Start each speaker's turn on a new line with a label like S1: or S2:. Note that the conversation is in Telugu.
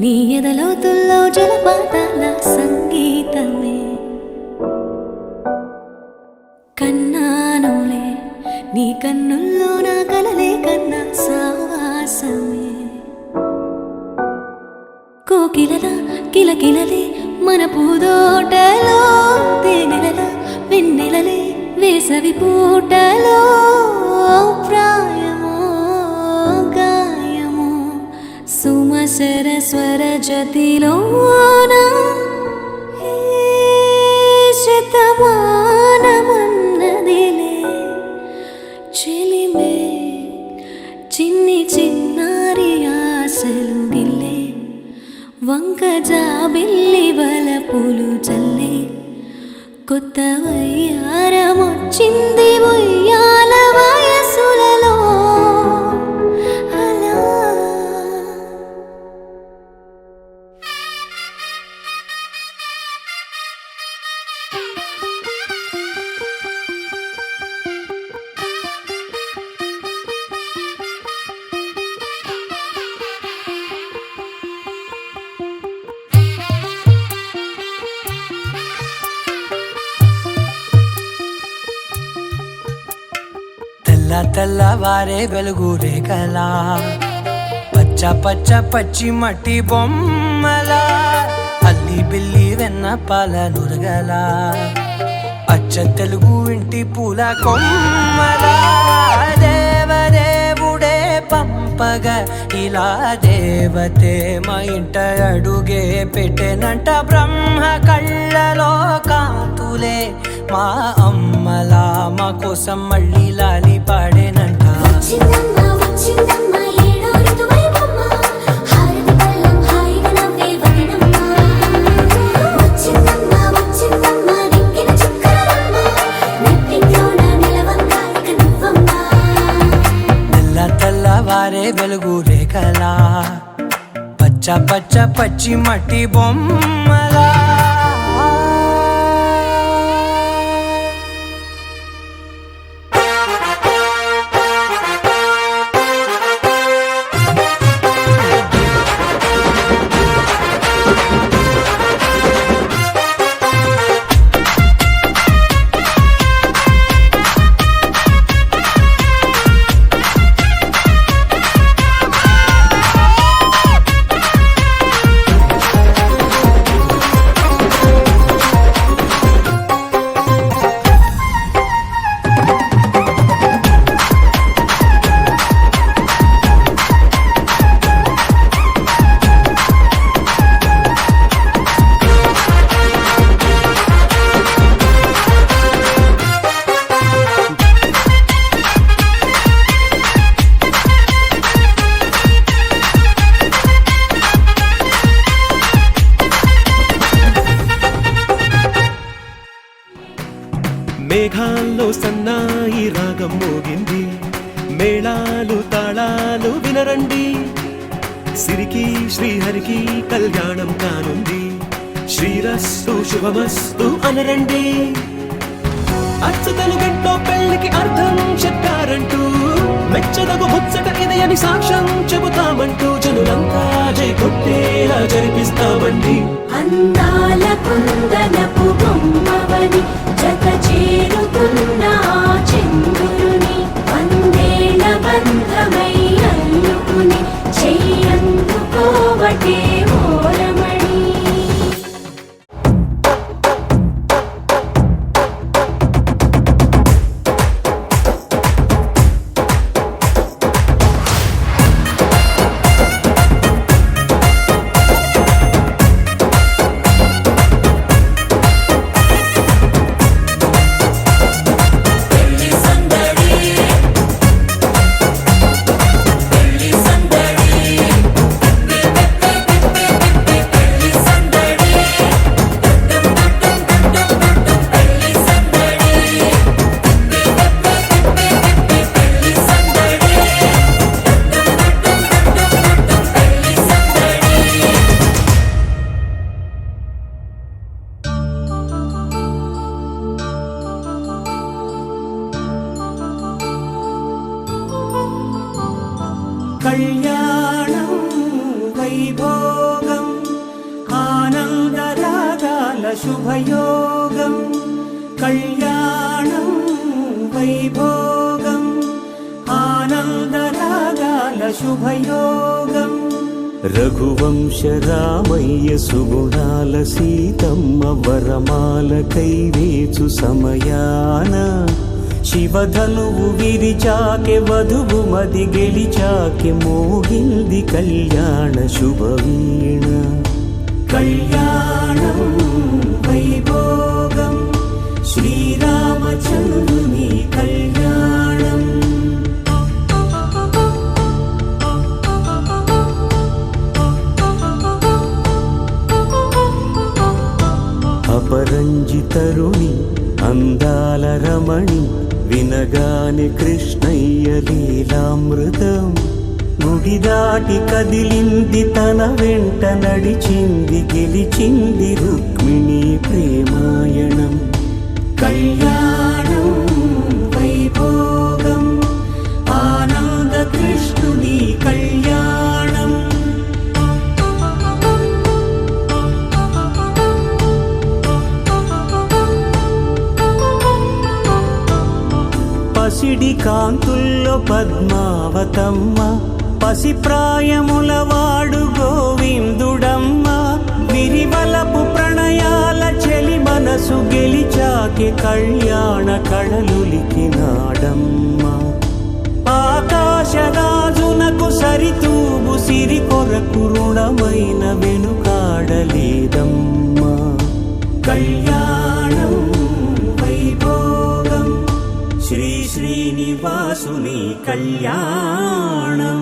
S1: నీ ఎదలోతుల్లో జలపాతాల సంగీతమే కన్నానులే నీ కన్నుల్లో నా కలలే కన్నా సావాసమే కోకిలల కిలకిలలే మన పూదోటలో తేనెలల వెన్నెలలే వేసవి పూటలో ప్రాయమో గాయమో సుమసర స్వర జతిలోన శతమానమన్నదిలే చెలిమే చిన్ని చిన్నారి ఆశలు గిల్లే వంక జాబిల్లి వలపులు చల్లే కొత్త వయ్యారమొచ్చింది ఉయ్యాల వయసులలో అలా
S2: తెల్లవారే వెలుగు రేఖలా పచ్చ పచ్చ పచ్చి మట్టి బొమ్మల అల్లి బిల్లి వెన్న పాల నురగల అచ్చ తెలుగు ఇంటి పూల కొమ్మల దేవదేవుడే పంపగా ఇలా దేవతే మా ఇంట అడుగే పెట్టెనంట బ్రహ్మ కళ్ళలో కాంతులే మా అమ్మలా మా కోసం మళ్ళీ లాలి పాడేనంట తెల్లవారే వెలుగు రేఖలా పచ్చ పచ్చ పచ్చి మట్టి బొమ్మలా
S3: మేఘాల్లో సన్నాయి రాగం మోగింది మేళాలు తాళాలు వినరండి సిరికి శ్రీహరికి కళ్యాణం కానుంది శ్రీరస్తు శుభమస్తు అనరండి అచ్చతలు గంటో పెళ్లికి అర్థం చెప్పారంటూ మెచ్చదగు ముచ్చట ఇది అని సాక్ష్యం చెబుతామంటూ జనులంతా జై కొట్టేలా జరిపిస్తామండి
S1: అందాల కుందనపు బొమ్మవని జత చేరుతున్న చంద్రుని వందేల బంధమై అల్లుకుని చెయ్యందుకోవటే ఓరమణి
S2: కళ్యాణం వైభోగం శుభయోగం కళ్యాణం వైభోగం ఆనందరాగాల శుభయోగం
S3: రఘువంశ రామయ్య సుగుణాల సీతమ్మ వరమాల కైవేచు సమయాన శివధనువు విరిచాకె వధువు మది గెలిచాకె మోగింది కళ్యాణ శుభవీణ
S2: కళ్యాణం వైభోగం శ్రీరామచంద్రుని కళ్యాణం
S3: అపరంజితరుణి అందాల రమణి వినగానే కృష్ణయ్య లీలామృతం గుడి దాటి కదిలింది తన వెంట నడిచింది గెలిచింది రుక్మిణి ప్రేమాయణం
S2: కళ్యాణం వైభోగం ఆనంద కృష్ణుని కళ్యాణం
S3: పసిడి కాంతుల్లో పద్మావతమ్మ పసిప్రాయముల వాడు గోవిందుడమ్మ విరివలపు ప్రణయాల చెలి మనసు గెలిచాకె కళ్యాణ కళలులికినాడమ్మ ఆకాశరాజునకు సరితూబు సిరి కొరకు రుణమైన వెనుకాడలేదమ్మా
S2: కళ్యాణం వైభోగం శ్రీ శ్రీనివాసుని కళ్యాణం